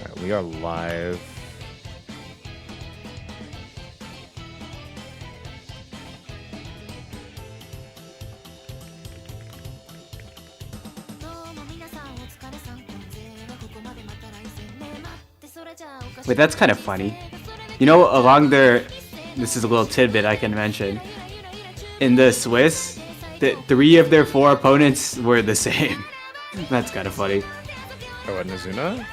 Alright, we are live. Wait, that's kind of funny. You know, along there, this is a little tidbit I can mention. In the Swiss, the 3 of their 4 opponents were the same. That's kind of funny. Oh, at Nazuna?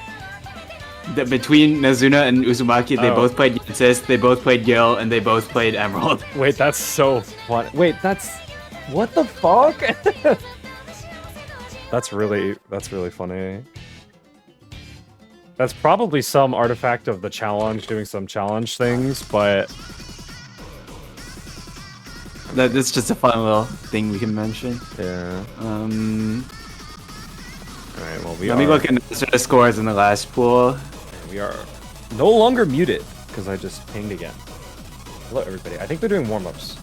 Between Nazuna and Uzumaki, they both played Yensis, they both played Gil, and they both played Emerald. Wait, that's so fun. Wait, that's... What the fuck? That's really funny. That's probably some artifact of the challenge, doing some challenge things, but... That's just a fun little thing we can mention. Yeah. Alright, well, Let me look at the scores in the last pool. We are no longer muted, because I just pinged again. Hello, everybody. I think they're doing warm-ups.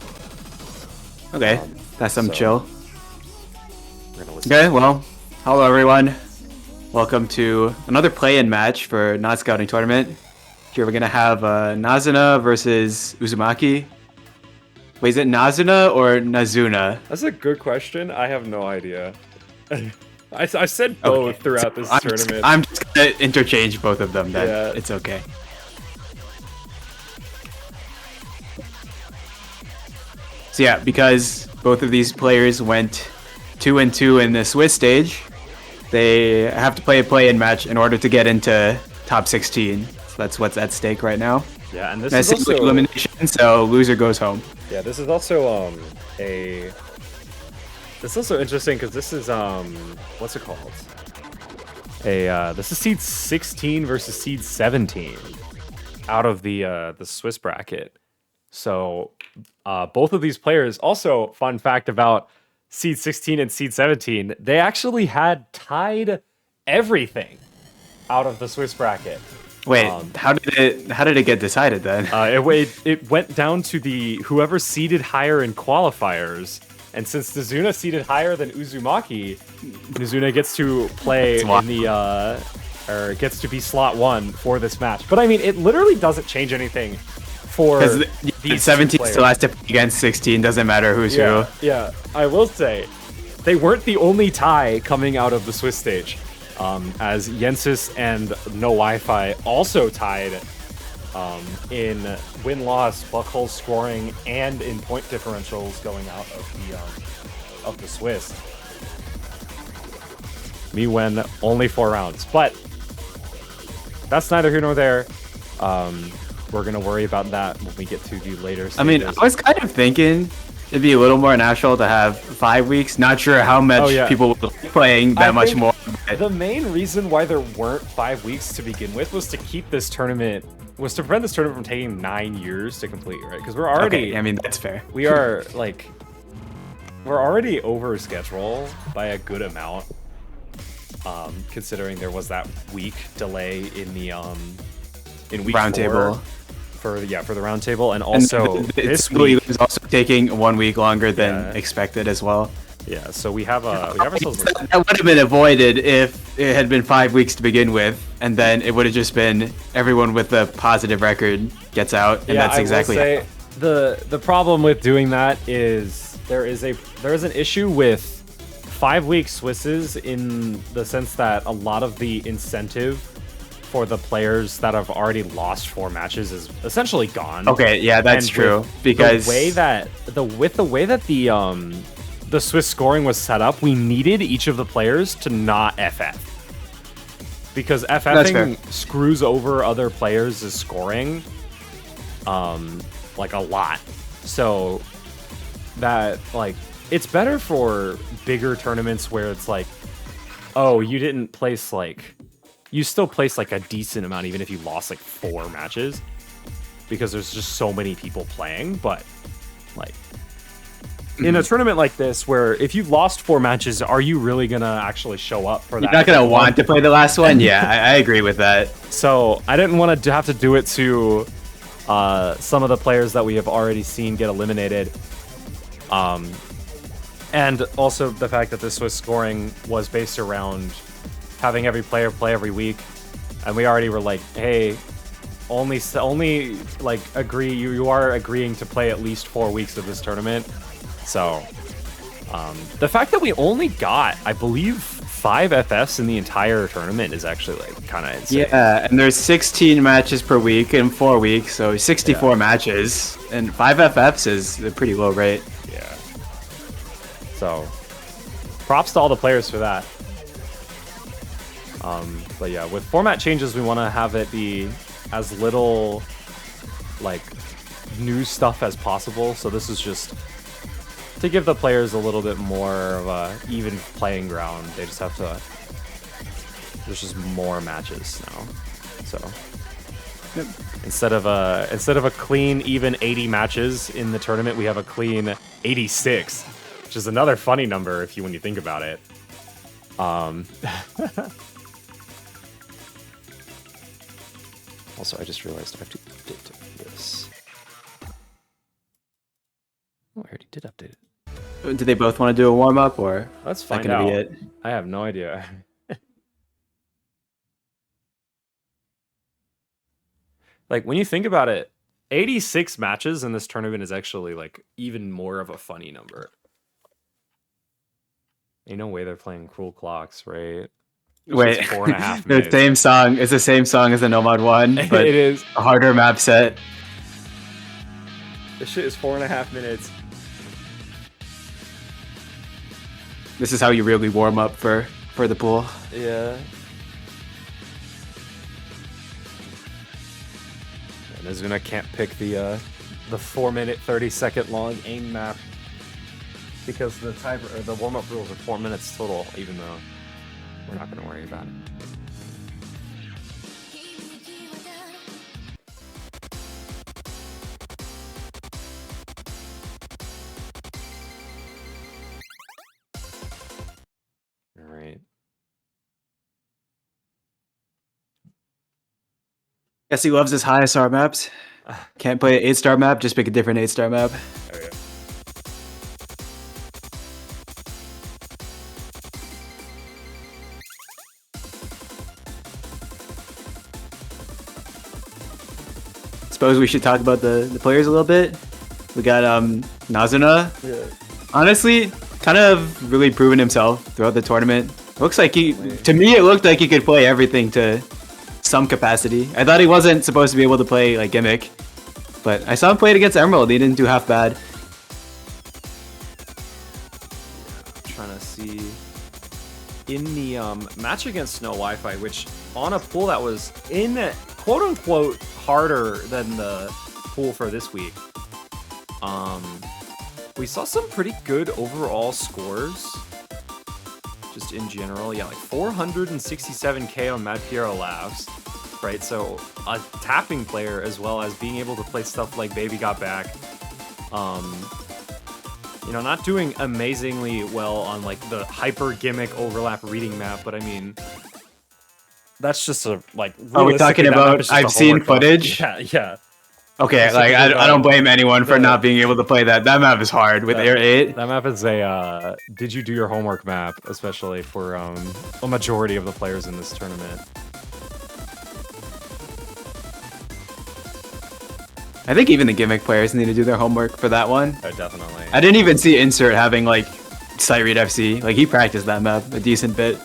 Okay, that's some chill. We're gonna listen. Okay, well, hello everyone. Welcome to another play-in match for Not Scouting Tournament. Here we're gonna have Nazuna versus Uzumaki. Wait, is it Nazuna or Nazuna? That's a good question. I have no idea. I said both throughout this tournament. I'm just gonna interchange both of them then. Yeah. It's okay. So yeah, because both of these players went 2-2 in the Swiss stage, they have to play a play-in match in order to get into top 16. So that's what's at stake right now. Yeah, and this That's is also elimination, so loser goes home. Yeah, this is also This is also interesting because this is what's it called? This is seed 16 versus seed 17 out of the Swiss bracket. So both of these players, also fun fact about seed 16 and seed 17, they actually had tied everything out of the Swiss bracket. Wait, how did it get decided then? It went down to the whoever seeded higher in qualifiers, and since Nazuna seeded higher than Uzumaki, Nazuna gets to play in the or gets to be slot 1 for this match. But I mean, it literally doesn't change anything for these 17 still has to play against 16. Doesn't matter who's who. Yeah, I will say they weren't the only tie coming out of the Swiss stage. As Yensis and No Wi-Fi also tied in win-loss, buckhole scoring, and in point differentials going out of the Swiss. Me win only 4 rounds, but that's neither here nor there. We're gonna worry about that when we get to the later stages. I mean, I was kind of thinking it'd be a little more natural to have 5 weeks. Not sure how much people will be playing that much more. The main reason why there weren't 5 weeks to begin with was to keep this tournament, was to prevent this tournament from taking 9 years to complete, right? Because we're already... Okay, I mean, that's fair. We are, like... We're already over schedule by a good amount, considering there was that week delay in the, in week roundtable. For the round table, and also this week is also taking 1 week longer than expected as well. Yeah, so we have ourselves. That would have been avoided if it had been 5 weeks to begin with, and then it would have just been everyone with a positive record gets out, and that's exactly. I will say the problem with doing that is there is an issue with 5 week Swisses in the sense that a lot of the incentive for the players that have already lost 4 matches is essentially gone. Okay, yeah, that's true. Because the way that the Swiss scoring was set up, we needed each of the players to not FF. Because FFing screws over other players' scoring like a lot. So that, like, it's better for bigger tournaments where it's like, oh, you didn't place, like, you still place like a decent amount even if you lost like 4 matches, because there's just so many people playing. But like in a tournament like this, where if you've lost 4 matches, are you really gonna actually show up for that? You're not gonna want to play the last one. Yeah, I agree with that. So I didn't want to have to do it to some of the players that we have already seen get eliminated. And also the fact that the Swiss scoring was based around having every player play every week. and we already were like, hey, only like agree. You are agreeing to play at least 4 weeks of this tournament. So the fact that we only got, I believe, 5 FFs in the entire tournament is actually like kind of insane. Yeah, and there's 16 matches per week in 4 weeks, so 64 matches, and 5 FFs is a pretty low rate. Yeah. So, props to all the players for that. But yeah, with format changes, we want to have it be as little like new stuff as possible. So this is just to give the players a little bit more of a even playing ground. They just have to. There's just more matches now. So instead of a clean even 80 matches in the tournament, we have a clean 86, which is another funny number when you think about it. Also, I just realized I have to update this. Oh, I already did update it. Do they both want to do a warm up, or Let's find that out. gonna be it? I have no idea. Like, when you think about it, 86 matches in this tournament is actually like even more of a funny number. Ain't no way they're playing Cruel Clocks, right? Wait, 4.5 the minutes. same song. It's the same song as the Nomad one, but It is. a harder map set. This shit is 4.5 minutes. This is how you really warm up for the pool. Yeah. And Nazuna can't pick the 4-minute 30-second long aim map because the warm-up rules are 4 minutes total, even though we're not going to worry about it. All right. Guess he loves his high SR maps. Can't play an 8-star map, just pick a different 8-star map. Oh, yeah. Suppose we should talk about the players a little bit. We got Nazuna. Yeah. Honestly, kind of really proven himself throughout the tournament. Looks like to me, it looked like he could play everything to some capacity. I thought he wasn't supposed to be able to play like Gimmick, but I saw him play it against Emerald. He didn't do half bad. I'm trying to see in the match against Snow Wi-Fi, which on a pool that was in quote unquote harder than the pool for this week. We saw some pretty good overall scores. Just in general, yeah, like 467k on Mad Piero Labs, right? So a tapping player as well as being able to play stuff like Baby Got Back. You know, not doing amazingly well on like the hyper gimmick overlap reading map, but I mean, that's just a like. Are we talking about I've seen footage? Yeah. Okay, like I don't blame anyone for not being able to play that. That map is hard with Air 8. That map is a did you do your homework map, especially for a majority of the players in this tournament. I think even the Gimmick players need to do their homework for that one. Oh, definitely. I didn't even see Insert having like sight read FC. Like he practiced that map a decent bit.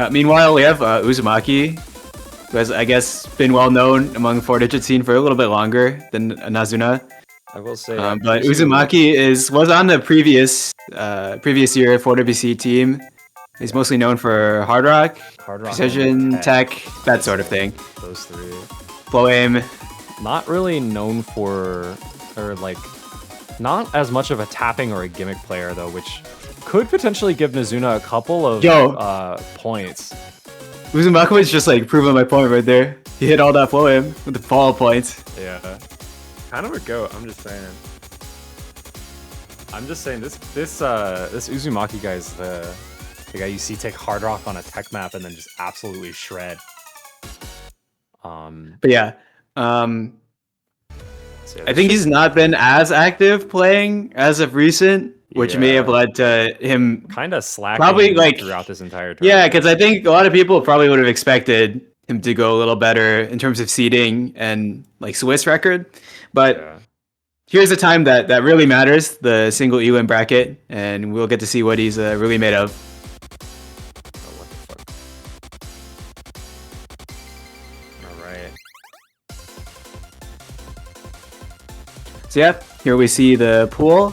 Meanwhile, we have Uzumaki, who has, I guess, been well known among the 4-digit scene for a little bit longer than Nazuna. I will say, but Uzumaki was on the previous year 4WC team. He's mostly known for Hard Rock, Precision, Tech, that sort of thing. Those three. Flow aim. Not really known for, or like, not as much of a tapping or a gimmick player though, which could potentially give Nazuna a couple of points. Uzumaki was just like proving my point right there. He hit all that flow aim with the follow points. Yeah. Kind of a goat, I'm just saying. This Uzumaki guy is the guy you see take Hard Rock on a tech map and then just absolutely shred. But yeah, I think he's not been as active playing as of recent. which may have Yeah. led to him Kind of slacking probably like throughout this entire yeah, tournament. because I think a lot of people probably would have expected him to go a little better in terms of seeding and like Swiss record, but. Yeah. Here's a time that really matters, the single elim bracket, and we'll get to see what he's really made of. Oh, what the fuck? All right. So yeah, here we see the pool.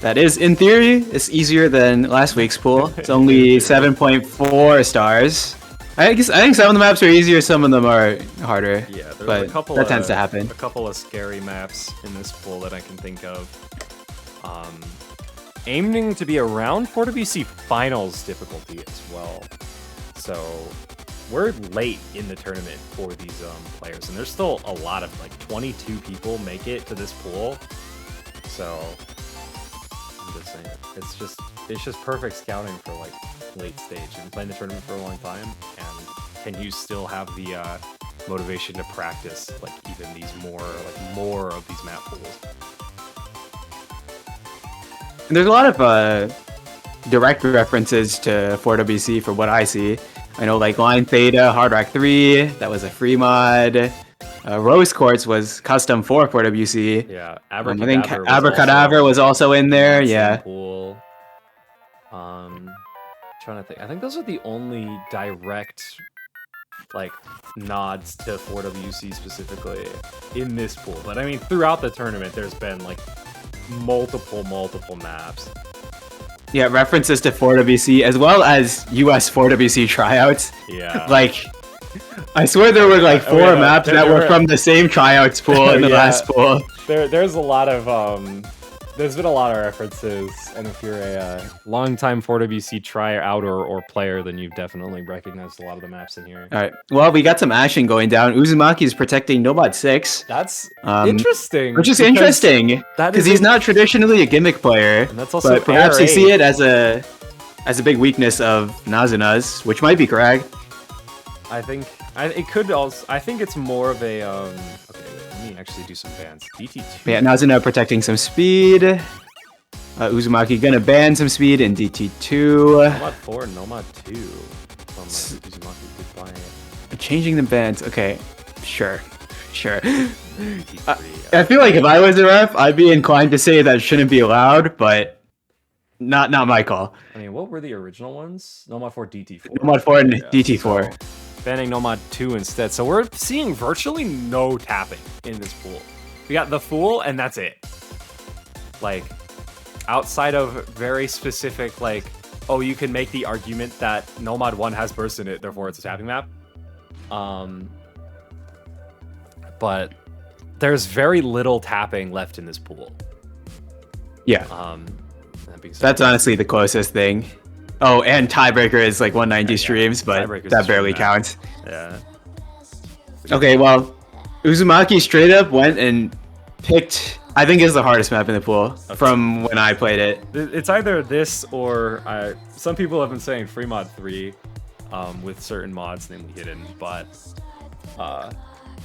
That is, in theory, it's easier than last week's pool. It's only 7.4 stars. I think some of the maps are easier, some of them are harder. Yeah, there's but a couple that tends to happen. A couple of scary maps in this pool that I can think of. Aiming to be around 4WC finals difficulty as well. So we're late in the tournament for these players, and there's still a lot of like 22 people make it to this pool. So I'm just saying, it's just perfect scouting for like late stage. You've been playing the tournament for a long time, and can you still have the motivation to practice like even these more of these map pools? And there's a lot of direct references to 4WC for what I see. I know like Line Theta, Hard Rock 3, that was a free mod. Rose Quartz was custom for 4WC. Yeah, I think Abracadabra Abracadabra was also in there. Yeah. Pool. Trying to think. I think those are the only direct like nods to 4WC specifically in this pool. But I mean, throughout the tournament, there's been like multiple maps. Yeah, references to 4WC as well as US 4WC tryouts. Yeah. Like, I swear there were like four maps that were from the same tryouts pool in the last pool. There's a lot of there's been a lot of references, and if you're a longtime 4WC tryout or player, then you've definitely recognized a lot of the maps in here. All right. Well, we got some action going down. Uzumaki is protecting Nobot 6. That's interesting. Which is interesting because he's not traditionally a gimmick player, and that's also but perhaps you see it as a big weakness of Nazuna's, which might be correct. I think it could also. I think it's more of a. Okay, wait, let me actually do some bans. DT2. Yeah, Nazuna protecting some speed. Uzumaki gonna ban some speed in DT2. Nomad 4, Nomad 2. From Uzumaki, goodbye. Changing the bans. Okay, sure. DT3, I feel like if I was a ref, I'd be inclined to say that shouldn't be allowed, but not my call. I mean, what were the original ones? Nomad 4, DT4. Nomad 4 and DT4. So, banning Nomad 2 instead. So we're seeing virtually no tapping in this pool. We got the Fool, and that's it. Like, outside of very specific, like, oh, you can make the argument that Nomad 1 has burst in it, therefore it's a tapping map. But there's very little tapping left in this pool. Yeah. That's honestly the closest thing. Oh, and Tiebreaker is like 190 streams, but that barely counts. Yeah. Okay, well, Uzumaki straight up went and picked, I think is the hardest map in the pool from when I played it. It's either this or some people have been saying Free Mod 3 with certain mods, namely hidden, but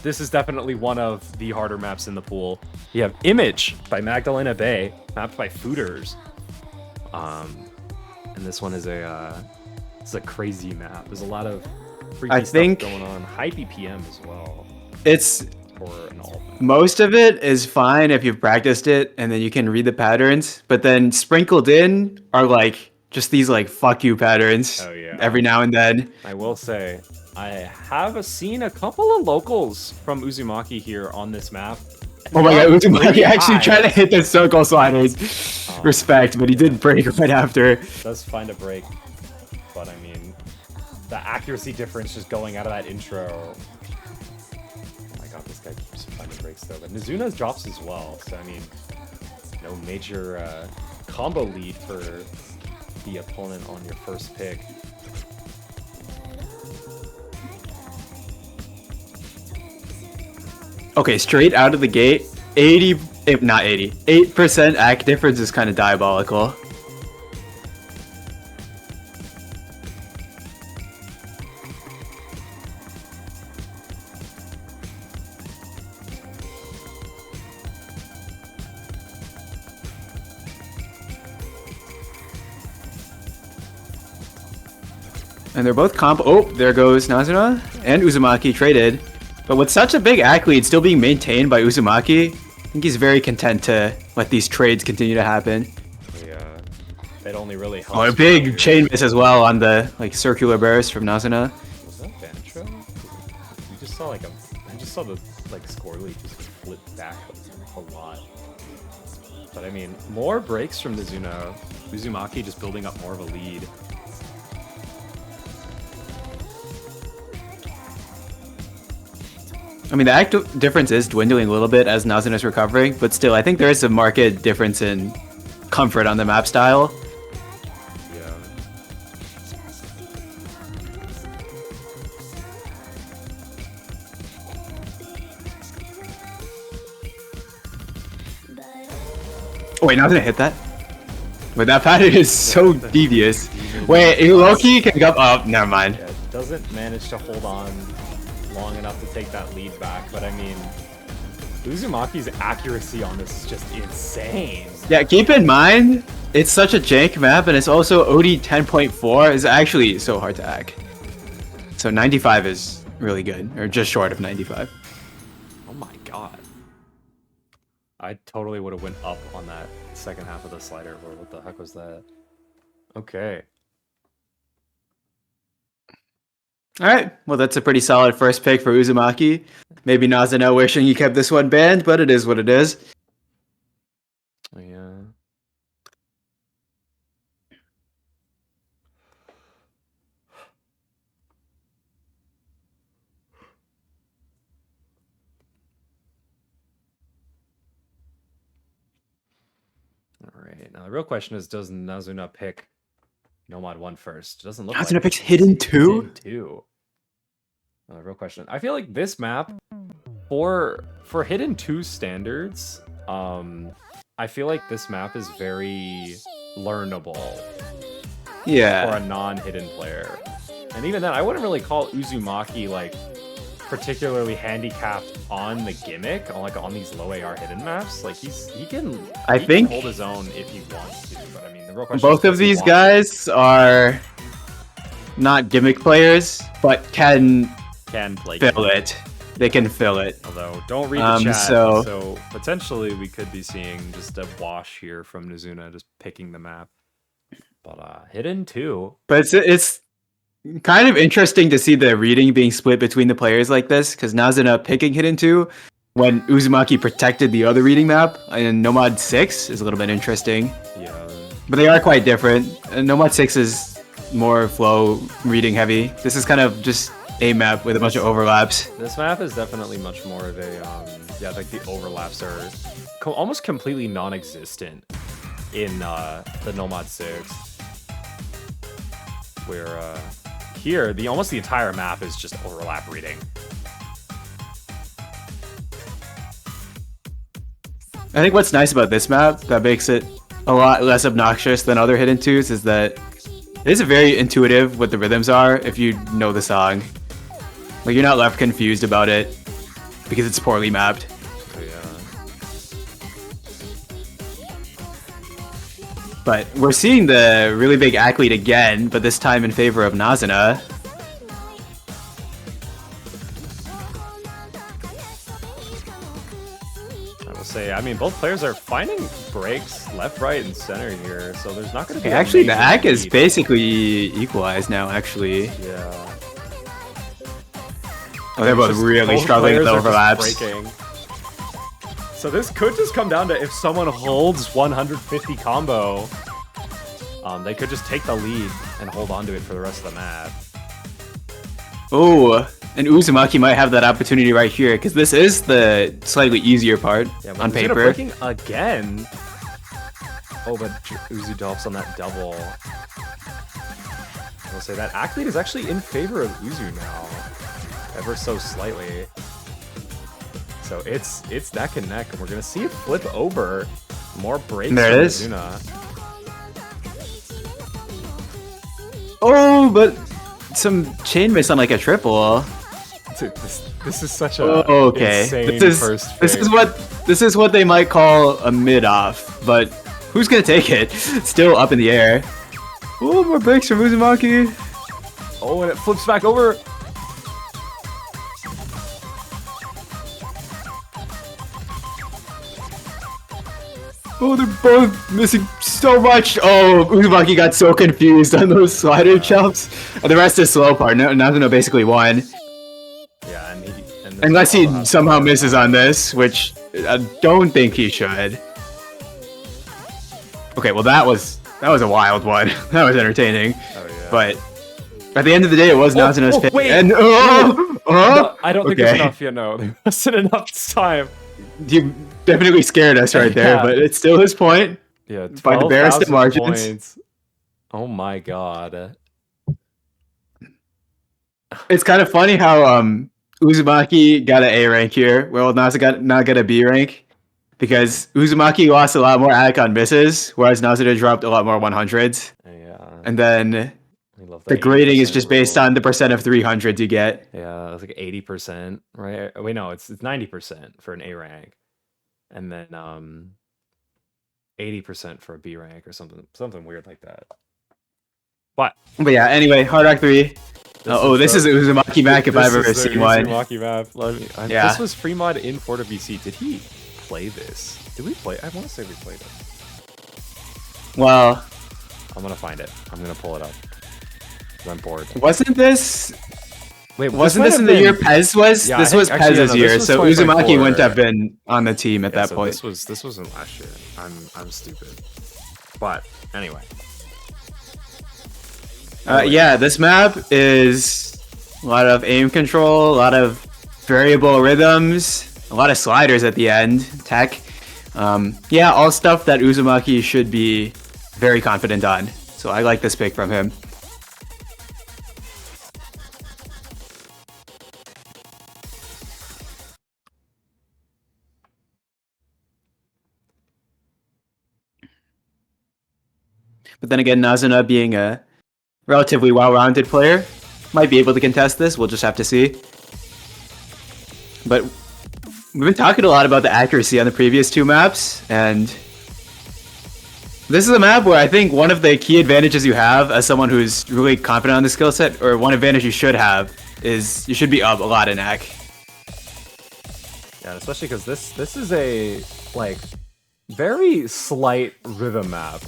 this is definitely one of the harder maps in the pool. You have Image by Magdalena Bay, mapped by Fooders. And this one is it's a crazy map. There's a lot of freaky stuff going on. High BPM as well. It's for an alt map. Most of it is fine if you've practiced it and then you can read the patterns, but then sprinkled in are like just these like fuck you patterns every now and then. I will say I have seen a couple of locals from Uzumaki here on this map. Oh my god, Uzumaki actually trying to hit the circle sliders. Respect, but he did break right after. Does find a break, but I mean, the accuracy difference just going out of that intro. Oh my god, this guy keeps finding breaks though. But Nazuna's drops as well, so I mean, no major combo lead for the opponent on your first pick. Okay, straight out of the gate, 8% act difference is kind of diabolical. And they're both comp. Oh, there goes Nazuna and Uzumaki traded. But with such a big act lead still being maintained by Uzumaki, I think he's very content to let these trades continue to happen. Yeah, it only really helps. Oh, a big chain miss as well on the like circular burst from Nazuna. Was that Bancho? We just saw like I just saw the like score lead just flip back like, a lot. But I mean, more breaks from Nazuna. Uzumaki just building up more of a lead. I mean, the act difference is dwindling a little bit as Nazuna's recovering, but still, I think there is a marked difference in comfort on the map style. Yeah. Oh, wait, Nazuna hit that? Wait, that pattern is so devious. Wait, Loki can go up. Oh, never mind. Yeah, doesn't manage to hold on long enough to take that lead back, but I mean, Uzumaki's accuracy on this is just insane. Yeah, keep in mind, it's such a jank map, and it's also OD 10.4 is actually so hard to hack. So 95 is really good, or just short of 95. Oh my god. I totally would have went up on that second half of the slider, or what the heck was that? Okay. Alright, well that's a pretty solid first pick for Uzumaki. Maybe Nazuna wishing he kept this one banned, but it is what it is. Yeah. Alright, now the real question is, does Nazuna pick Nomad 1 first? It doesn't look Nazuna like picks Hidden 2? Hidden 2. Real question. I feel like this map, for Hidden 2 standards, I feel like this map is very learnable. Yeah. For a non-hidden player. And even then, I wouldn't really call Uzumaki like particularly handicapped on the gimmick, on these low AR hidden maps. Like he can hold his own if he wants to. But I mean, the real question both is, of these guys are not gimmick players, but can play fill it. They can fill it. Although, don't read the chat, so potentially we could be seeing just a wash here from Nazuna just picking the map. But Hidden 2. But it's kind of interesting to see the reading being split between the players like this, because Nazuna picking Hidden 2 when Uzumaki protected the other reading map in Nomad 6 is a little bit interesting. Yeah. But they are quite different. Nomad 6 is more flow reading heavy. This is kind of just a map with a bunch of overlaps. This map is definitely much more of a, yeah, like the overlaps are almost completely non-existent in the Nomad 6. Where here, almost the entire map is just overlap reading. I think what's nice about this map that makes it a lot less obnoxious than other Hidden 2s is that it is very intuitive what the rhythms are if you know the song. Like, you're not left confused about it because it's poorly mapped. So, yeah. But we're seeing the really big act lead again, but this time in favor of Nazuna. I will say, I mean, both players are finding breaks left, right, and center here, so there's not going to be actually, the act is basically equalized now, actually. Yeah. Oh, they're both really struggling with the overlaps. So this could just come down to if someone holds 150 combo, they could just take the lead and hold on to it for the rest of the map. Oh, and Uzumaki might have that opportunity right here, because this is the slightly easier part on paper. Breaking again. Oh, but Uzu drops on that double. I'll say that act lead is actually in favor of Uzu now. Ever so slightly. So it's neck and neck, and we're gonna see it flip over. More breaks. There it is. Nazuna. Oh, but some chain miss on like a triple. Dude, this is such a insane first pick. This is what they might call a mid off, but who's gonna take it? Still up in the air. Oh, more breaks from Uzumaki. Oh, and it flips back over. Oh, they're both missing so much. Oh, Uzumaki got so confused on those slider jumps. And the rest is slow part. Nazuna basically won. Yeah, and Unless he somehow misses on this, which I don't think he should. Okay, well that was a wild one. That was entertaining. Oh, yeah. But at the end of the day, it was Nazuna's pick. Wait. And No, I don't think there's okay. enough yet. No, there wasn't enough time. You definitely scared us right there, Yeah. but it's still his point. Yeah, By the barest of 12,000 margins. points. Oh my god. It's kind of funny how Uzumaki got an A rank here, well Nazuna not got a B rank, because Uzumaki lost a lot more Icon misses, whereas Nazuna dropped a lot more 100s. Yeah. And then I love the that grading is 80% just based rule. on the percent of 300s you get. Yeah, it's like 80%, right? Wait, no, it's 90% for an A rank. And then 80% for a B rank or something weird like that. But yeah, anyway, Hard Rock 3. This is Uzumaki map if I've ever seen one. Uzumaki map. Yeah. This was free mod in 4WC. Did he play this? Did we play? I want to say we played it. Well, I'm gonna find it. I'm gonna pull it up. I'm bored. wasn't this? Wait, wasn't this in the year Pez was? Yeah, this was actually, Pez's no, year, this was so Uzumaki 2024. wouldn't have been on the team at that so point. This wasn't last year. I'm stupid. But anyway. Yeah, this map is a lot of aim control, a lot of variable rhythms, a lot of sliders at the end, tech. Yeah, all stuff that Uzumaki should be very confident on. So I like this pick from him. But then again, Nazuna being a relatively well-rounded player might be able to contest this. We'll just have to see. But we've been talking a lot about the accuracy on the previous two maps, and this is a map where I think one of the key advantages you have as someone who's really confident on the skill set, or one advantage you should have, is you should be up a lot in AC. Yeah, especially because this is a like very slight rhythm map.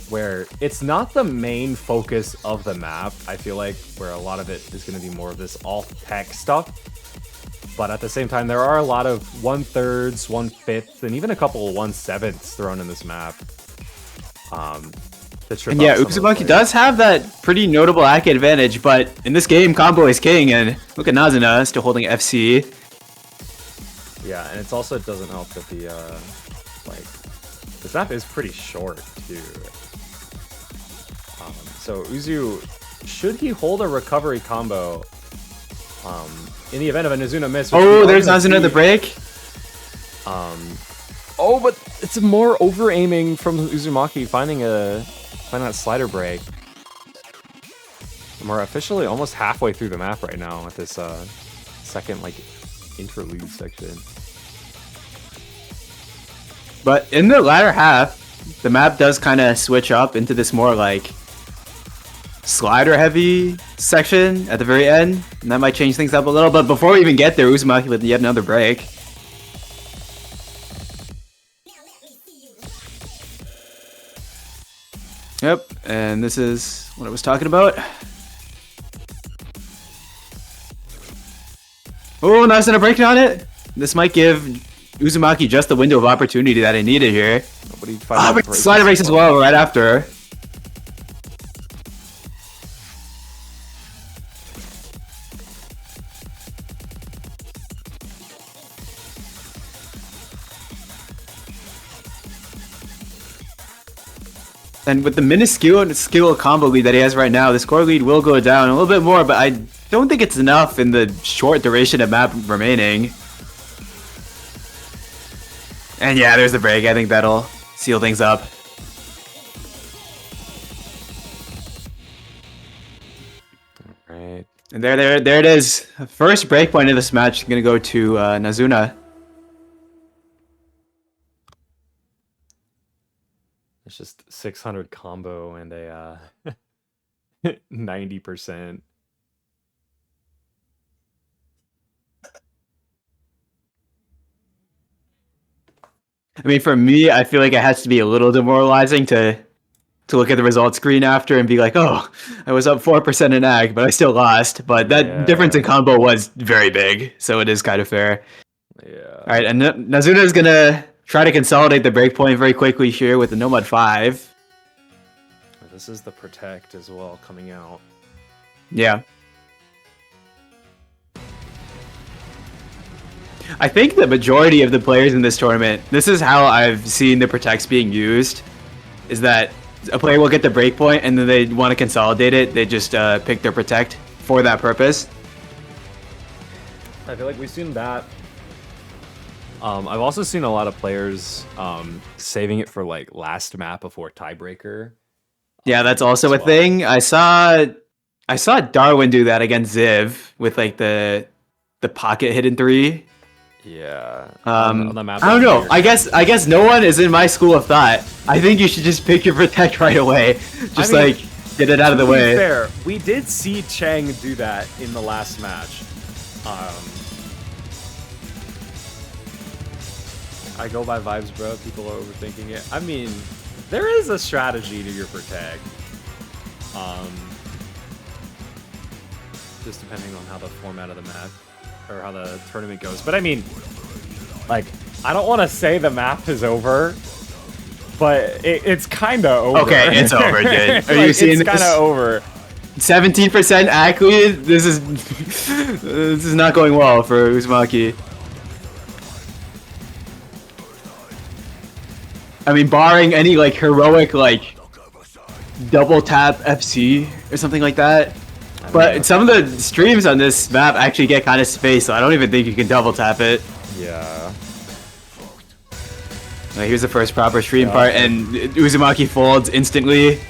Where it's not the main focus of the map, I feel like, where a lot of it is going to be more of this alt-tech stuff. But at the same time, there are a lot of 1/3s, 1/5, and even a couple of 1/7ths thrown in this map. And yeah, Uzumaki does have that pretty notable AC advantage, but in this game, combo is king, and look at Nazuna still holding FC. Yeah, and it doesn't help that the, like, this map is pretty short, too. So Uzu, should he hold a recovery combo in the event of a Nazuna miss? Oh, there's Nazuna the break. Oh, but it's more over-aiming from Uzumaki finding that slider break. And we're officially almost halfway through the map right now with this second like interlude section. But in the latter half, the map does kind of switch up into this more like slider heavy section at the very end, and that might change things up a little. But before we even get there, Uzumaki with yet another break. Yep, and this is what I was talking about. Oh, Nazuna breaking on it. This might give Uzumaki just the window of opportunity that he needed here. Slider breaks as well right after. And with the minuscule skill combo lead that he has right now, the score lead will go down a little bit more, but I don't think it's enough in the short duration of map remaining. And yeah, there's the break. I think that'll seal things up. Right. And there it is. First break point of this match is gonna go to Nazuna. It's just 600 combo and a 90%. I mean, for me, I feel like it has to be a little demoralizing to look at the results screen after and be like, oh, I was up 4% in ag, but I still lost. But that difference in Yeah. combo was very big, so it is kind of fair. Yeah. All right, and Nazuna is gonna try to consolidate the breakpoint very quickly here with the Nomad 5. This is the protect as well coming out. Yeah. I think the majority of the players in this tournament, this is how I've seen the protects being used, is that a player will get the breakpoint and then they want to consolidate it. They just pick their protect for that purpose. I feel like we've seen that. I've also seen a lot of players saving it for like last map before tiebreaker. Yeah, that's also a thing. I saw Darwin do that against Ziv with like the pocket hidden 3. Yeah. On the map I don't know. I guess no one is in my school of thought. I think you should just pick your protect right away. Just like get it out of the way. Fair. We did see Chang do that in the last match. I go by vibes, bro. People are overthinking it. I mean, there is a strategy to your protect. Just depending on how the format of the map or how the tournament goes. But I mean, like, I don't want to say the map is over, but it's kind of over. Okay, it's over, dude. Are you seeing it's this? Kind of over. 17% accuracy. This is not going well for Uzumaki. I mean, barring any like heroic like double tap FC or something like that. But some of the streams on this map actually get kind of spaced, so I don't even think you can double tap it. Yeah. Here's the first proper stream part, and Uzumaki folds instantly.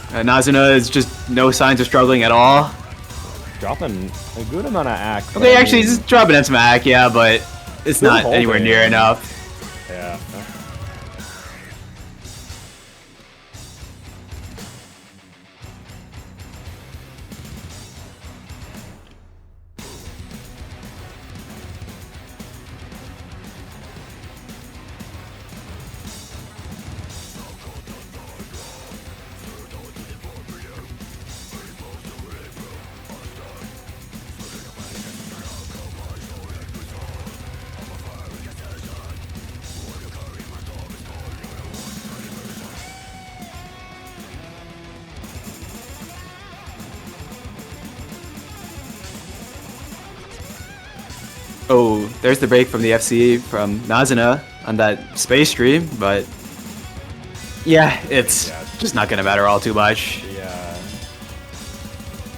Nazuna is just no signs of struggling at all. Dropping a good amount of act. Okay, actually, he's just dropping in some act, yeah, but it's not anywhere near enough. Yeah. Oh, there's the break from the FC from Nazuna on that space stream, but yeah, it's just not gonna matter all too much. Yeah.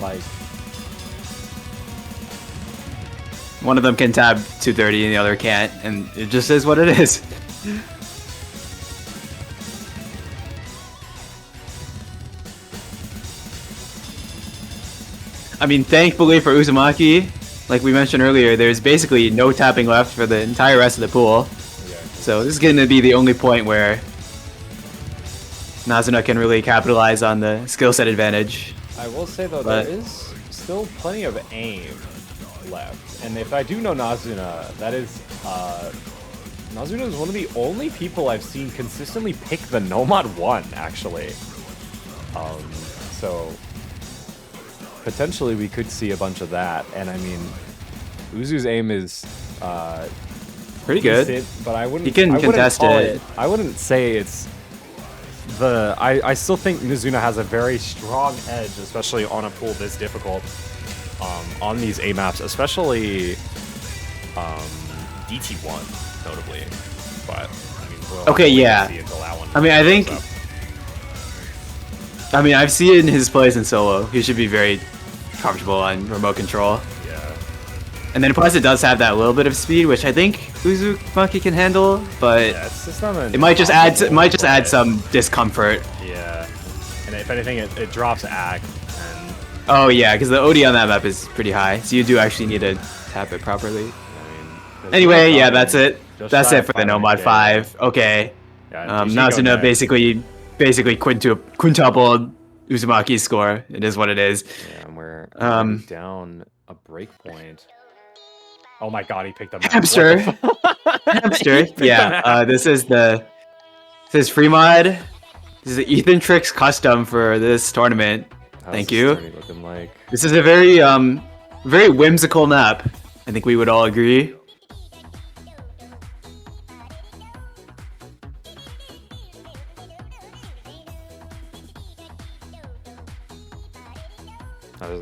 Like, one of them can tab 230 and the other can't, and it just is what it is. I mean, thankfully for Uzumaki, like we mentioned earlier, there's basically no tapping left for the entire rest of the pool. So this is going to be the only point where Nazuna can really capitalize on the skill set advantage. I will say though, there is still plenty of aim left, and if I do know Nazuna, that is Nazuna is one of the only people I've seen consistently pick the Nomad 1, actually. So potentially we could see a bunch of that, and I mean, Uzu's aim is pretty good, decent, but I wouldn't. He can contest it. I wouldn't say it's the. I still think Nazuna has a very strong edge, especially on a pool this difficult, on these A maps, especially DT1, notably. But I mean, we'll okay, yeah. see until that one I mean, I think. up. I mean, I've seen his plays in solo. He should be very comfortable on remote control. Yeah. And then plus it does have that little bit of speed, which I think Uzumaki can handle, but Yeah, it's just not it might just add some discomfort. Yeah. And if anything, it drops ag. And Oh yeah, because the OD on that map is pretty high, so you do actually need to tap it properly. I mean, Anyway, yeah, that's it. Just That's shy it of for the 500K. Nomad 5. Okay. Yeah, you should go Nazuna next. basically quintupled Uzumaki's score. It is what it is. Yeah, and we're already down a break point. Oh my god, he picked a map. Hamster. What the Hamster. Yeah, this is free mod. This is the Ethan Tricks custom for this tournament. Thank you. Looking like? This is a very very whimsical map. I think we would all agree.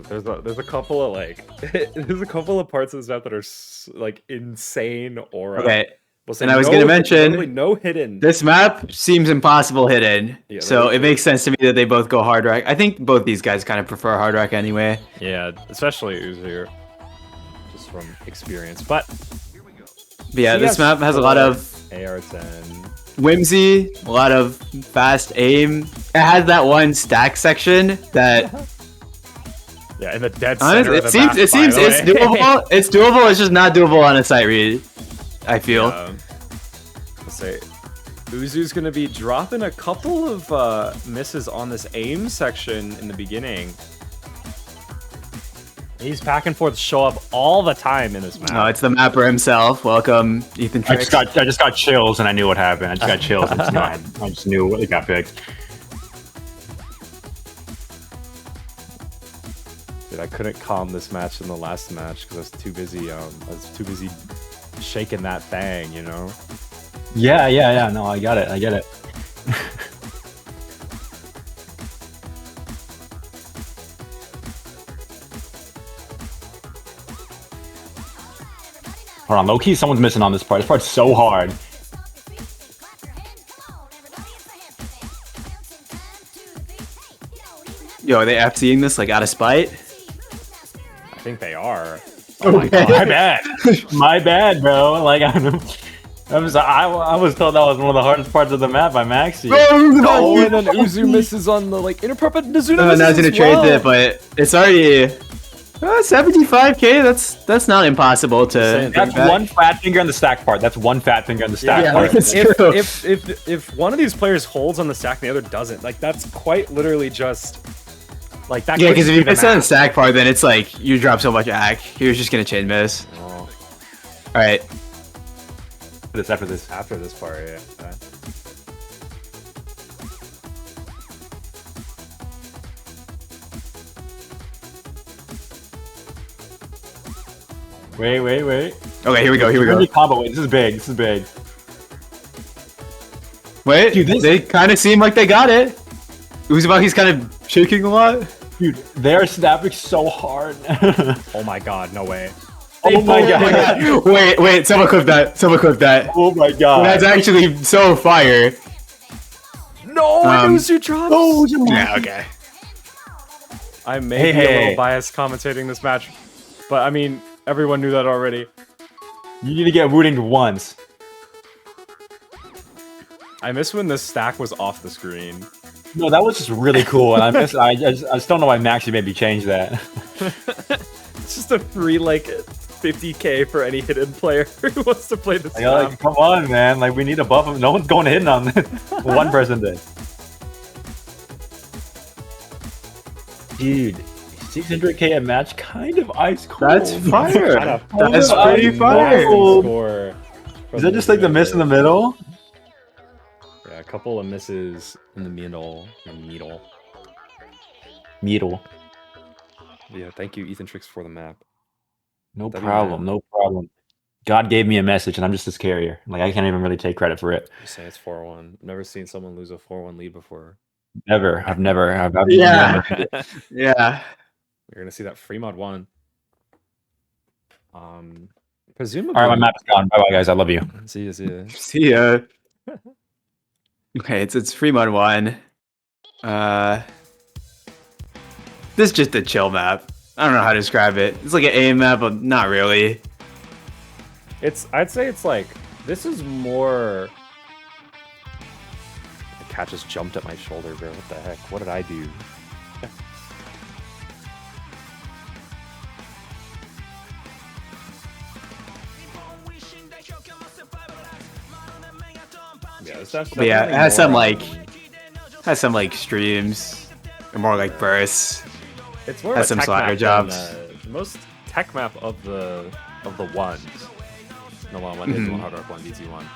There's a couple of like there's a couple of parts of this map that are like insane aura. Okay. We'll say And I was going to mention literally no hidden. This map seems impossible hidden. Yeah, so it makes sense to me that they both go hard rock. I think both these guys kind of prefer hard rock anyway. Yeah, especially Uzu, just from experience. But yeah, this map has a lot of AR10 whimsy, a lot of fast aim. It has that one stack section that yeah, in the dead center of the map, it seems it's doable. It's doable. It's just not doable on a sight read, I feel. Let's say Uzu's gonna be dropping a couple of misses on this aim section in the beginning. He's back and forth show up all the time in this map. No, it's the mapper himself. Welcome, Ethan I Tricks. just got chills and I knew what happened. I just got chills. I just knew it got picked. Dude, I couldn't calm this match in the last match because I was too busy. I was too busy shaking that thing, you know. Yeah. No, I got it. Hold on, low key, someone's missing on this part. This part's so hard. Yo, are they FCing this like out of spite? I think they are. Oh my god. My bad. My bad, bro. Like I was told that was one of the hardest parts of the map by Maxi. Oh, and then Uzu misses on the like inner part, but Nazuna misses Nazuna as trades well. it, but it's already 75k. That's not impossible to. That's one fat finger on the stack part. That's one fat finger on the stack Yeah, part. it's true. If one of these players holds on the stack and the other doesn't, like that's quite literally just like that. Yeah, because if you miss miss on the stack part, then it's like you drop so much ack. He was just gonna chain miss. Oh, All right. After this. after this part, yeah. Wait. Okay, here we go. Combo. Wait, this is big. Wait, Dude, they kind of seem like they got it. Uzumaki's kind of shaking a lot. Dude, they're snapping so hard. Oh my god, no way. Oh my god. Wait, someone clip that. Oh my god. That's actually so fire. No, Uzu drops. Oh, Yeah, okay. I may be a little biased commentating this match, but I mean, everyone knew that already. You need to get wounded once. I miss when this stack was off the screen. No, that was just really cool, and I just don't know why Maxi maybe changed that. It's just a free like 50k for any hidden player who wants to play this Like, come on, man! Like we need to buff him. No one's going hidden on this. One person did. Dude, 600k a match, kind of ice cold. That's fire. That's Kind of pretty ice fire. cold. Score Is that just like the miss in the middle? Yeah, a couple of misses in the middle. Middle. Yeah, thank you, Ethan Tricks, for the map. No That'd be problem. mad. No problem. God gave me a message, and I'm just this carrier. Like I can't even really take credit for it. Just say it's 4-1. Never seen someone lose a 4-1 lead before. Never. I've never. Yeah. We're Yeah. gonna see that free mod 1. Presumably. All right, my map is gone. Bye, bye, guys. I love you. See ya. See ya. Okay, it's free mod 1. This is just a chill map. I don't know how to describe it. It's like an aim map, but not really. I'd say it's like, this is more... The cat just jumped at my shoulder, bro. What the heck? What did I do? Yeah, it's But yeah, it definitely has some more, like streams or more like bursts. It's more Has of a some tech slider map jobs. than, the most tech map of the ones. No one, one hard rock one, DT one.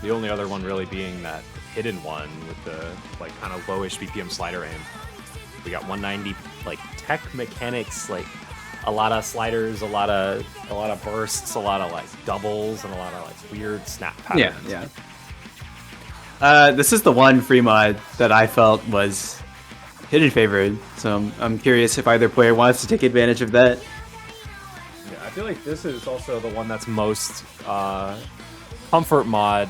The only other one really being that hidden one with the like kind of lowish BPM slider aim. We got 190 like tech mechanics, like a lot of sliders, a lot of bursts, a lot of like doubles, and a lot of like weird snap patterns. Yeah. This is the one free mod that I felt was hidden favored, so I'm curious if either player wants to take advantage of that. Yeah, I feel like this is also the one that's most comfort mod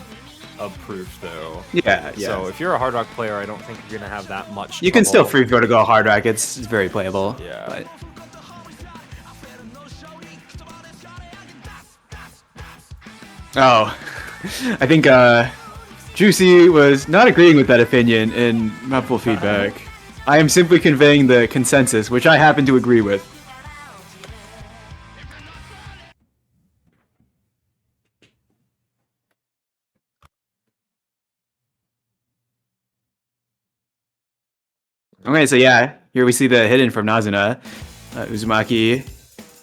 approved, though. Yeah. So if you're a Hard Rock player, I don't think you're gonna have that much. You can still trouble. free vertigo hard rock. It's very playable. Yeah. But... Oh, I think Juicy was not agreeing with that opinion in mapful feedback. I am simply conveying the consensus, which I happen to agree with. Okay, so yeah, here we see the hidden from Nazuna. Uzumaki,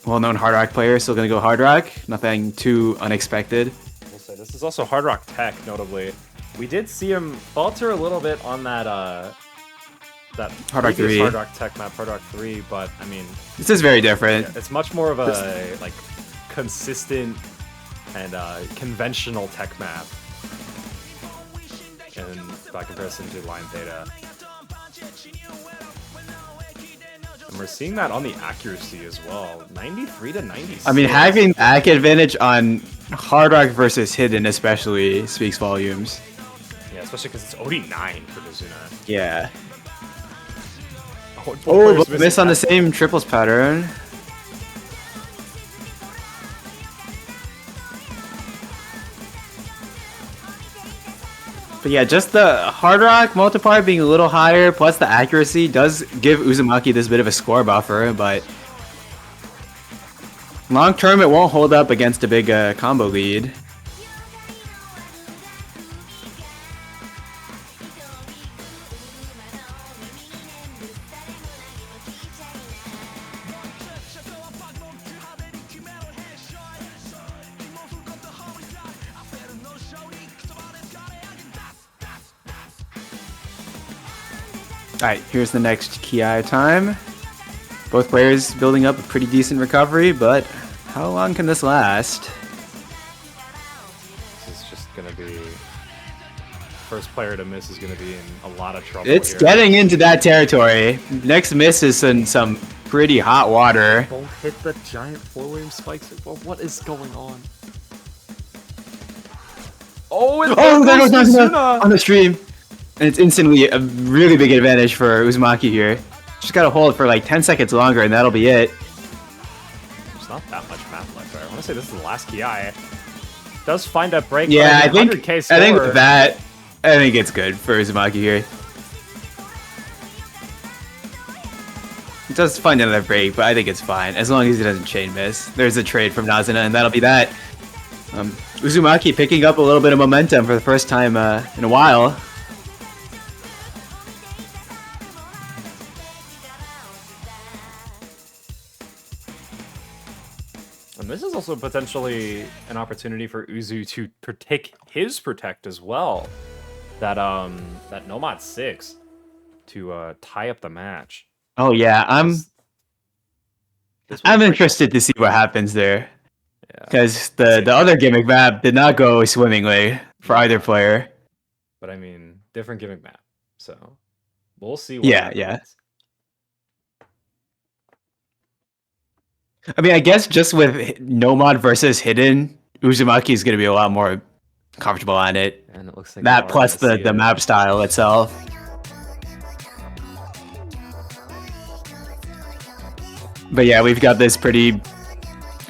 well-known Hard Rock player, still gonna go Hard Rock. Nothing too unexpected. We'll say this is also Hard Rock Tech, notably. We did see him falter a little bit on that that Hard Rock 3. Hard Rock Tech map, Hard Rock 3, but I mean, This is very different. it's much more of a like consistent and conventional tech map, and by comparison to Line Theta. And we're seeing that on the accuracy as well. 93 to 96. I mean, having the AC advantage on Hard Rock versus Hidden especially speaks volumes. Yeah, especially because it's OD9 for Nazuna. Yeah. Both Oh, players but miss on the same triples pattern. But yeah, just the Hard Rock multiplier being a little higher, plus the accuracy does give Uzumaki this bit of a score buffer, but long term it won't hold up against a big combo lead. Alright, here's the next Ki time. Both players building up a pretty decent recovery, but how long can this last? This is just gonna be first player to miss is gonna be in a lot of trouble. It's here. getting into that territory. Next miss is in some pretty hot water. Don't hit the giant four-wave spikes. Well, what is going on? Oh, and There goes Nazuna! Nazuna on the stream. And it's instantly a really big advantage for Uzumaki here. Just gotta hold for like 10 seconds longer and that'll be it. There's not that much map left. I want to say this is the last Ki. Does find a break. Yeah, I but think 100K score. with that, I think it's good for Uzumaki here. He does find another break, but I think it's fine as long as he doesn't chain miss. There's a trade from Nazuna, and that'll be that. Uzumaki picking up a little bit of momentum for the first time in a while. And this is also potentially an opportunity for Uzu to take his protect as well. That that Nomad 6 to tie up the match. Oh yeah, I'm interested to see what happens there. Because the other gimmick map did not go swimmingly for either player. But I mean, different gimmick map. So we'll see what Yeah, happens. yeah. I mean, I guess just with Nomad versus Hidden, Uzumaki is going to be a lot more comfortable on it. And it looks like That we are plus gonna see the it. map style itself. But yeah, we've got this pretty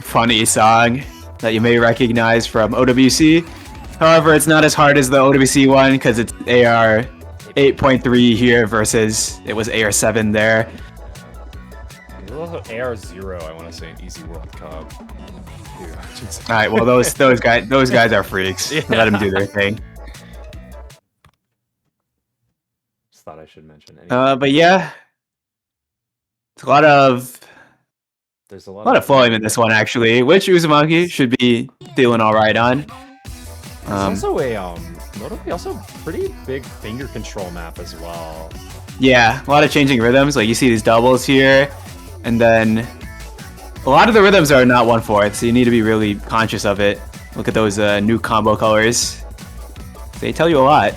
funny song that you may recognize from OWC. However, it's not as hard as the OWC one because it's AR 8.3 here versus it was AR 7 there. AR0, I want to say, in Easy World Cup. All right, well those guys are freaks. Yeah. Let them do their thing. thought I should mention. Anyway, But yeah, it's a lot of there's a lot of really flowing in this one actually, which Uzumaki should be feeling all right on. There's also a notably also pretty big finger control map as well. Yeah, a lot of changing rhythms. Like you see these doubles here, and then a lot of the rhythms are not 1/4, so you need to be really conscious of it. Look at those new combo colors. They tell you a lot.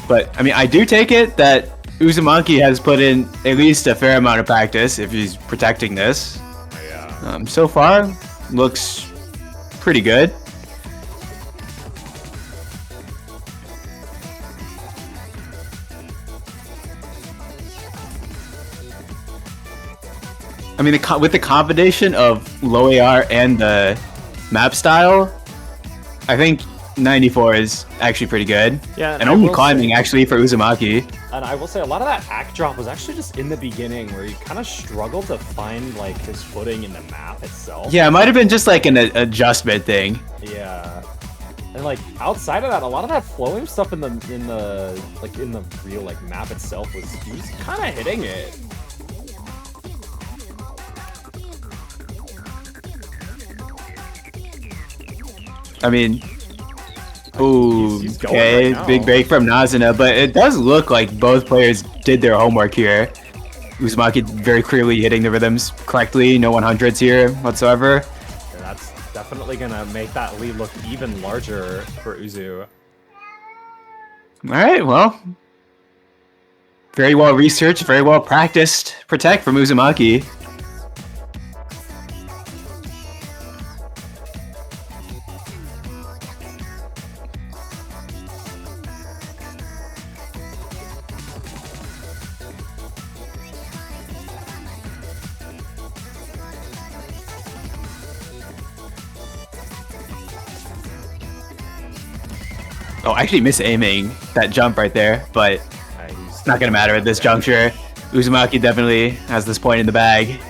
But I mean, I do take it that Uzumaki has put in at least a fair amount of practice if he's protecting this. Yeah. So far, looks pretty good. I mean, with the combination of low AR and the map style, I think 94 is actually pretty good. Yeah, and only climbing actually for Uzumaki. And I will say a lot of that act drop was actually just in the beginning where he kind of struggled to find like his footing in the map itself. Yeah, it might have been just like an adjustment thing. Yeah. And like outside of that, a lot of that flowing stuff in the real like map itself was he was kind of hitting it. I mean, ooh, he's okay, right big break from Nazuna, but it does look like both players did their homework here. Uzumaki very clearly hitting the rhythms correctly, no 100s here whatsoever. Yeah, that's definitely gonna make that lead look even larger for Uzu. Alright, well, very well researched, very well practiced protect from Uzumaki. Oh, I actually misaiming that jump right there, but it's not gonna matter at this juncture. Uzumaki definitely has this point in the bag.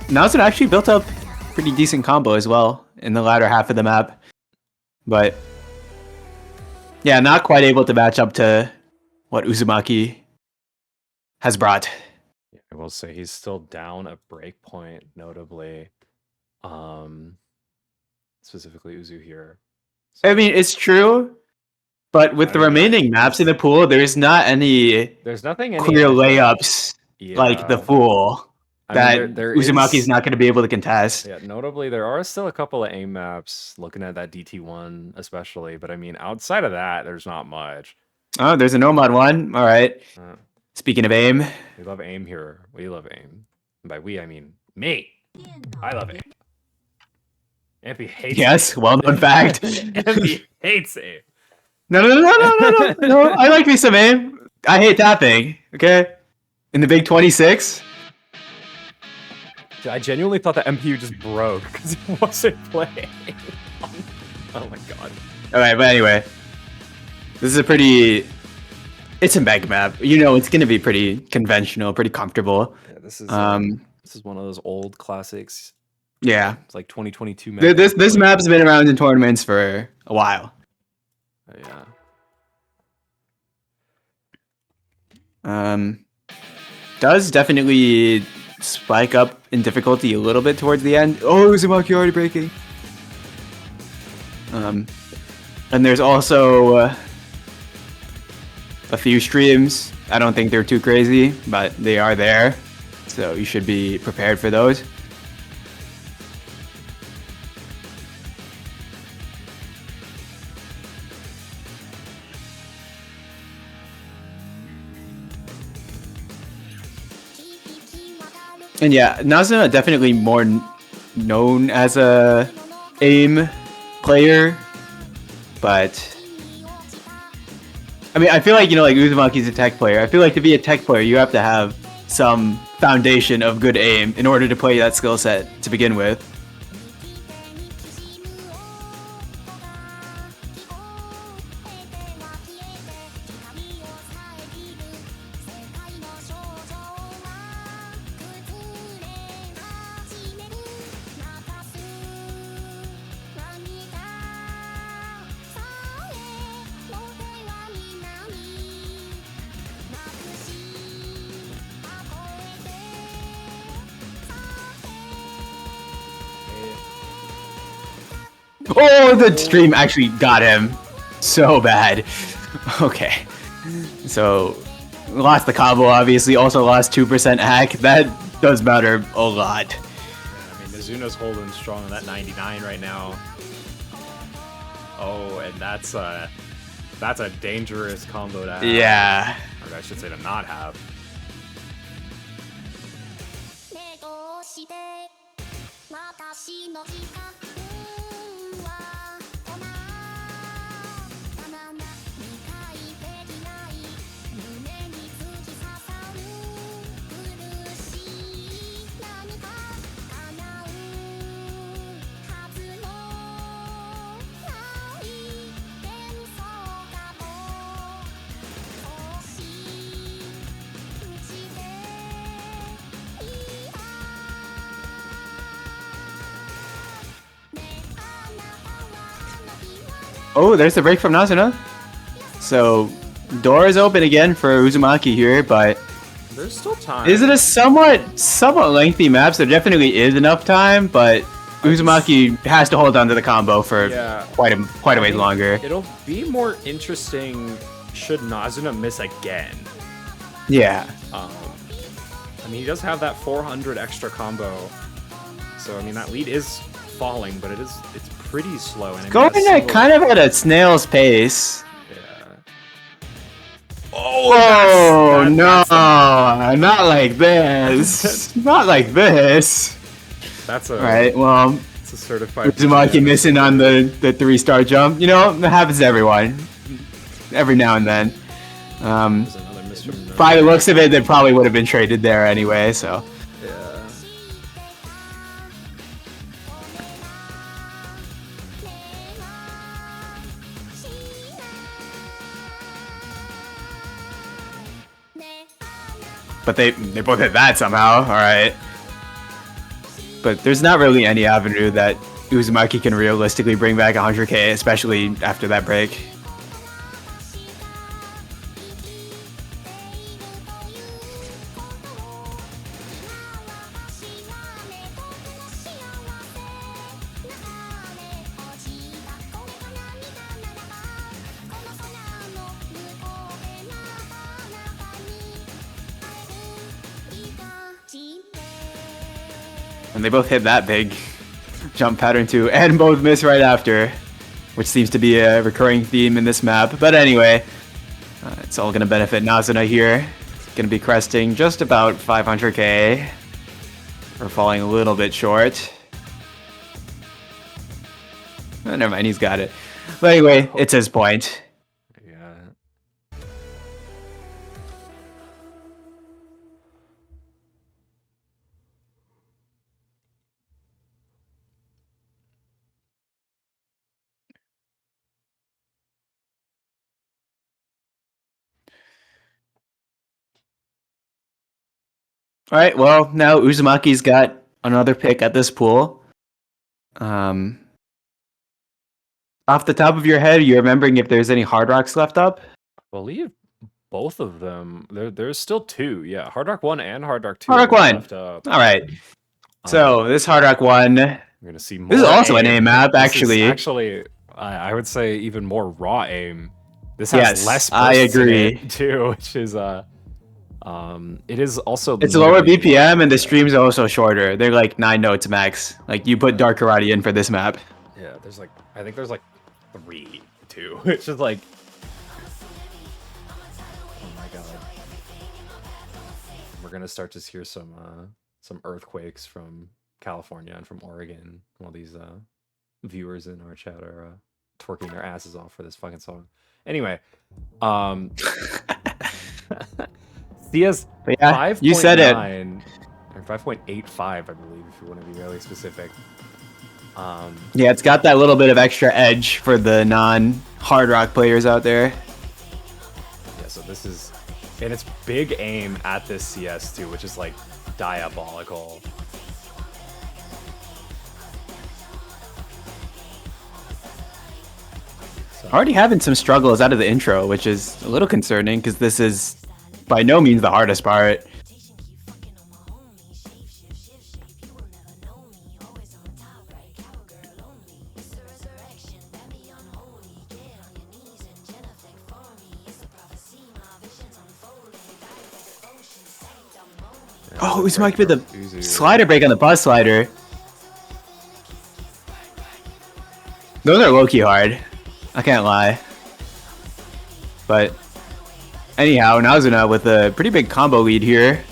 Nazuna actually built up pretty decent combo as well in the latter half of the map, but yeah, not quite able to match up to what Uzumaki has brought. Yeah, I will say he's still down a breakpoint, notably. Specifically Uzu here. So, I mean, it's true, but with the remaining maps in the pool, there's not any clear layups like the Fool that Uzumaki's not going to be able to contest. Yeah, notably, there are still a couple of aim maps, looking at that DT1 especially, but I mean, outside of that, there's not much. Oh, there's a Nomad one. All right. Speaking of aim. We love aim here. We love aim. And by we, I mean me. I love aim. Ampy hates Yes, aim. well-known fact. Ampy hates aim. No. I like me some aim. I hate tapping, okay? In the big 26. I genuinely thought that MPU just broke because it wasn't playing. Oh my god. Alright, but anyway. This is a pretty... It's a mega map. You know, it's going to be pretty conventional, pretty comfortable. Yeah, this is one of those old classics. Yeah. It's like 2022 map. This map's been around in tournaments for a while. Yeah. Does definitely spike up in difficulty a little bit towards the end. Oh, Uzumaki already breaking. And there's also a few streams. I don't think they're too crazy, but they are there. So you should be prepared for those. And yeah, Nazuna definitely more known as a aim player, but I mean, I feel like, you know, like Uzumaki's a tech player. I feel like to be a tech player, you have to have some foundation of good aim in order to play that skill set to begin with. Oh, the stream actually got him so bad. Okay. So, lost the combo, obviously. Also lost 2% hack. That does matter a lot. I mean, Nazuna's holding strong on that 99 right now. Oh, and that's a dangerous combo to have. Yeah. Or I should say to not have. Oh, there's the break from Nazuna. So, door is open again for Uzumaki here, but There's still time. is it a somewhat lengthy map? So there definitely is enough time, but Uzumaki has to hold on to the combo for quite a ways longer. It'll be more interesting should Nazuna miss again. Yeah. I mean, he does have that 400 extra combo, so I mean that lead is falling, but it's pretty slow. And Going at kind of at a snail's pace. Yeah. Oh, no, not like this. Not like this. That's a Right, well, it's a certified Uzumaki missing on the 3-star jump. You know, that happens to everyone. Every now and then. There's another miss from By the looks of it, they probably would have been traded there anyway, so. yeah. But they both hit that somehow, alright. But there's not really any avenue that Uzumaki can realistically bring back 100k, especially after that break. And they both hit that big jump pattern too, and both miss right after, which seems to be a recurring theme in this map. But anyway, it's all going to benefit Nazuna here. Going to be cresting just about 500k, or falling a little bit short. Oh, never mind, he's got it. But anyway, it's his point. Yeah. All right, well, now Uzumaki's got another pick at this pool. Off the top of your head, are you remembering if there's any Hard Rocks left up? I believe both of them. There's still two. Yeah, Hard Rock 1 and Hard Rock 2 Hard Rock 1. left up. All right. So this Hard Rock 1. We're gonna see more. This is also an aim. aim map, This is actually. Actually, I would say even more raw aim. This has Yes, less. I bursts in agree. it, too, which is it is also. It's a lower literally- BPM and the streams are also shorter. They're like 9 notes max. Like you put Dark Karate in for this map. Yeah, I think there's like 3 too. It's just like. Oh my god. We're gonna start to hear some earthquakes from California and from Oregon while these viewers in our chat are twerking their asses off for this fucking song. Anyway, CS But yeah, 5.9 you said it. or 5.85, I believe, if you want to be really specific. Yeah, it's got that little bit of extra edge for the non-Hard Rock players out there. Yeah, so this is, and it's big aim at this CS too, which is like diabolical. So, Already having some struggles out of the intro, which is a little concerning because this is by no means the hardest part. Oh, Good Uzumaki break with the from Uzu. slider break on the buzz slider. Those are low-key hard. I can't lie. But anyhow, Nazuna with a pretty big combo lead here.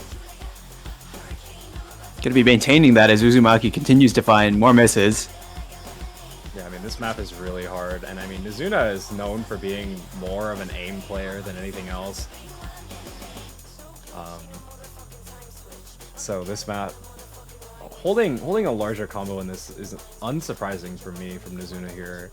Gonna be maintaining that as Uzumaki continues to find more misses. Yeah, I mean, this map is really hard, and I mean, Nazuna is known for being more of an aim player than anything else. So this map, holding a larger combo in this is unsurprising for me from Nazuna here.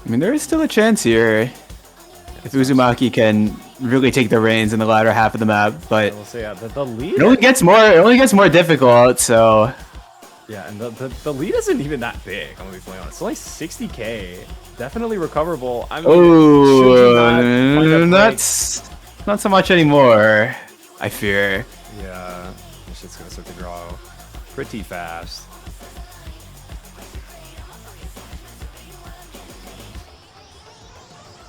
I mean, there is still a chance here if Uzumaki can really take the reins in the latter half of the map, but We'll see. Yeah, the lead. it only gets more difficult. So Yeah, and the lead isn't even that big. I'm gonna be playing honest. It's only 60k. Definitely recoverable. I mean, should you not find a break? that's not so much anymore. I fear. Yeah, this shit's gonna start to draw pretty fast.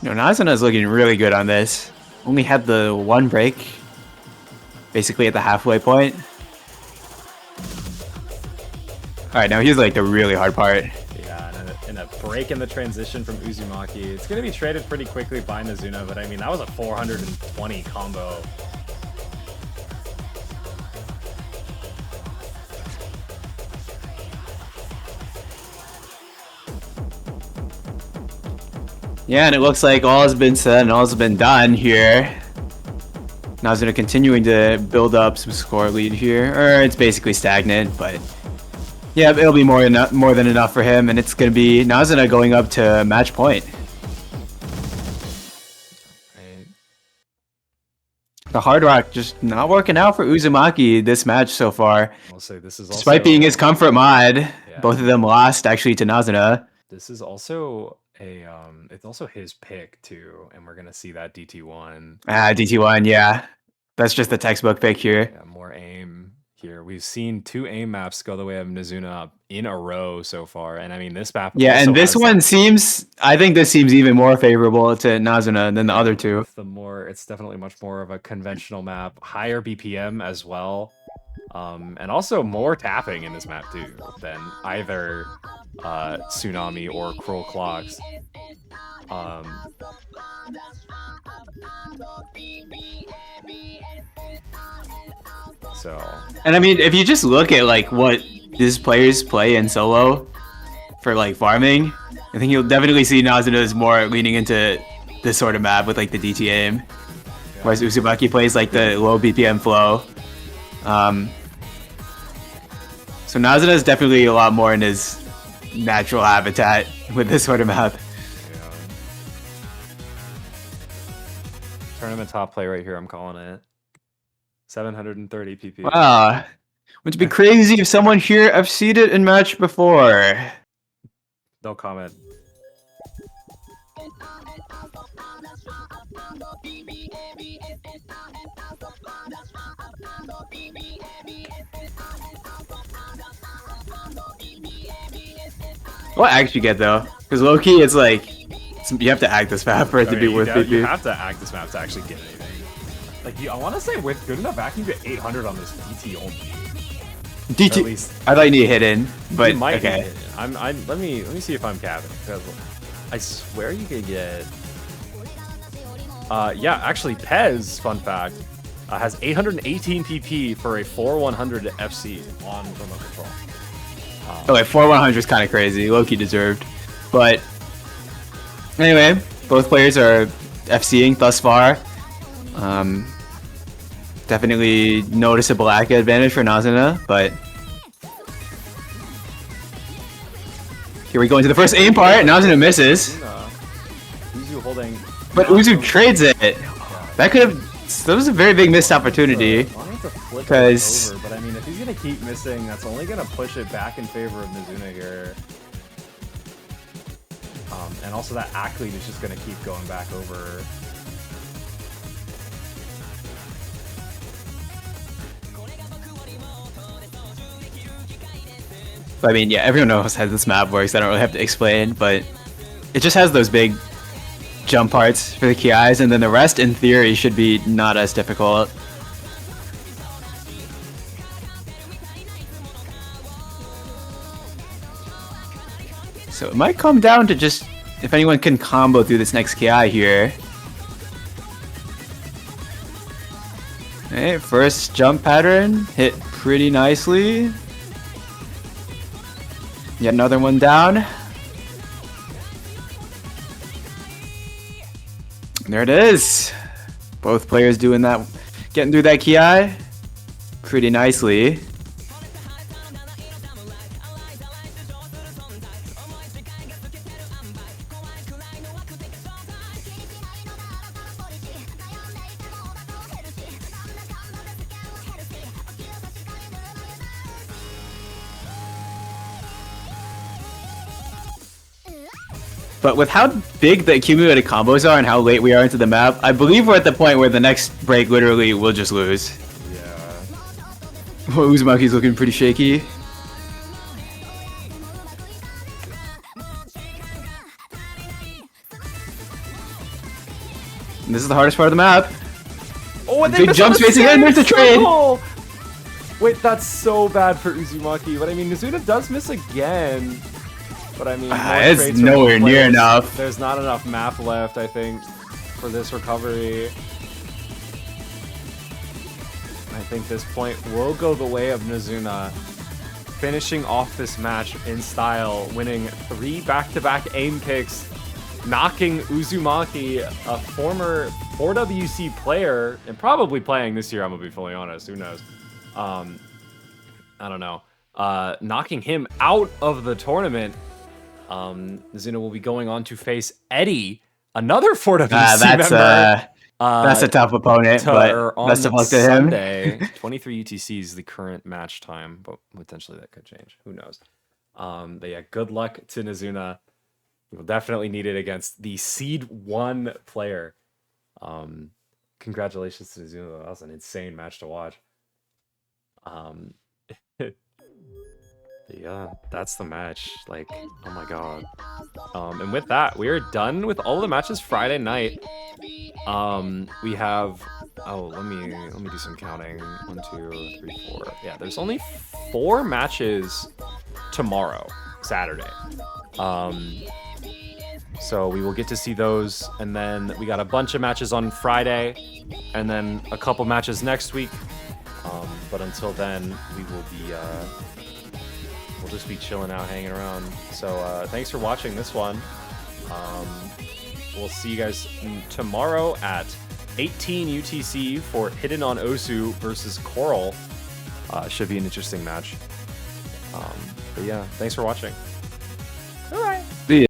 No, Nazuna is looking really good on this. Only had the one break, basically at the halfway point. All right, now here's like the really hard part. Yeah, and a break in the transition from Uzumaki. It's gonna be traded pretty quickly by Nazuna, but I mean that was a 420 combo. Yeah, and it looks like all has been said and all has been done here. Nazuna continuing to build up some score lead here, or it's basically stagnant, but yeah, it'll be more than enough for him, and it's gonna be Nazuna going up to match point. Right. The Hard Rock just not working out for Uzumaki this match so far. I'll say this is also, Despite being his comfort mod, both of them lost actually to Nazuna. This is also a it's also his pick too, and we're gonna see that DT1. DT1, yeah. That's just the textbook pick here. Yeah, more aim here. We've seen 2 aim maps go the way of Nazuna in a row so far, and I mean this map. Yeah, also and this has one seems, I think this seems even more favorable to Nazuna than the other two. it's definitely much more of a conventional map, higher BPM as well, and also more tapping in this map too than either Tsunami or Cruel Clocks. So, And I mean, if you just look at like what these players play in solo for like farming, I think you'll definitely see Nazuna is more leaning into this sort of map with like the DT aim, whereas Uzumaki plays like the low BPM flow. So Nazuna is definitely a lot more in his natural habitat with this sort of map. yeah. Tournament top play right here, I'm calling it. 730 PP. Wow. Would be crazy if someone here FC'd it in match before. No comment. What act you get though? Because low-key, it's like you have to act this map for it to be worth you PP. have to act this map to actually get anything. Like, I want to say with good enough acting, you get 800 on this DT only. DT. At least I thought you need hidden, but you might okay. need it. Let me see if I'm capping. Because I swear you could get. Yeah, actually, Pez, fun fact, has 818 PP for a 4-100 FC on remote control. Okay, 4-100 is kind of crazy. Low-key deserved. But anyway, both players are FCing thus far. Definitely noticeable ACA advantage for Nazuna, but here we go into the first aim part. Nazuna misses, Uzu holding. but Uzu trades it. That could have. That was a very big missed opportunity. Because but I mean, if he's gonna keep missing, that's only gonna push it back in favor of Nazuna here. And also that act lead is just gonna keep going back over. I mean, yeah, everyone knows how this map works. I don't really have to explain, but it just has those big jump parts for the KIs, and then the rest, in theory, should be not as difficult. So it might come down to just if anyone can combo through this next KI here. Alright, first jump pattern hit pretty nicely. Yet another one down. There it is. Both players doing that, getting through that KI pretty nicely. But with how big the accumulated combos are and how late we are into the map, I believe we're at the point where the next break literally will just lose. Yeah. Well, Uzumaki's looking pretty shaky. And this is the hardest part of the map. Oh, and big jump spacing in, there's the trade! Wait, that's so bad for Uzumaki, but I mean, Nazuna does miss again. But I mean, it's nowhere near enough. There's not enough map left, I think, for this recovery. I think this point will go the way of Nazuna, finishing off this match in style, winning 3 back-to-back aim kicks, knocking Uzumaki, a former 4WC player, and probably playing this year, I'm gonna be fully honest, who knows. I don't know. Knocking him out of the tournament. Nazuna will be going on to face Eddie, another 4WC member. That's a tough opponent, but best of luck to him. Sunday, 23 UTC is the current match time, but potentially that could change. Who knows? But yeah, good luck to Nazuna. We will definitely need it against the Seed 1 player. Congratulations to Nazuna. That was an insane match to watch. Yeah, that's the match. Like, oh my god. And with that, we are done with all of the matches Friday night. We have, let me do some counting. 1, 2, 3, 4. Yeah, there's only 4 matches tomorrow, Saturday. So we will get to see those, and then we got a bunch of matches on Friday, and then a couple matches next week. But until then, we will be we'll just be chilling out, hanging around. So thanks for watching this one. We'll see you guys tomorrow at 18 UTC for Hidden on Osu versus Coral. Should be an interesting match. But yeah, thanks for watching.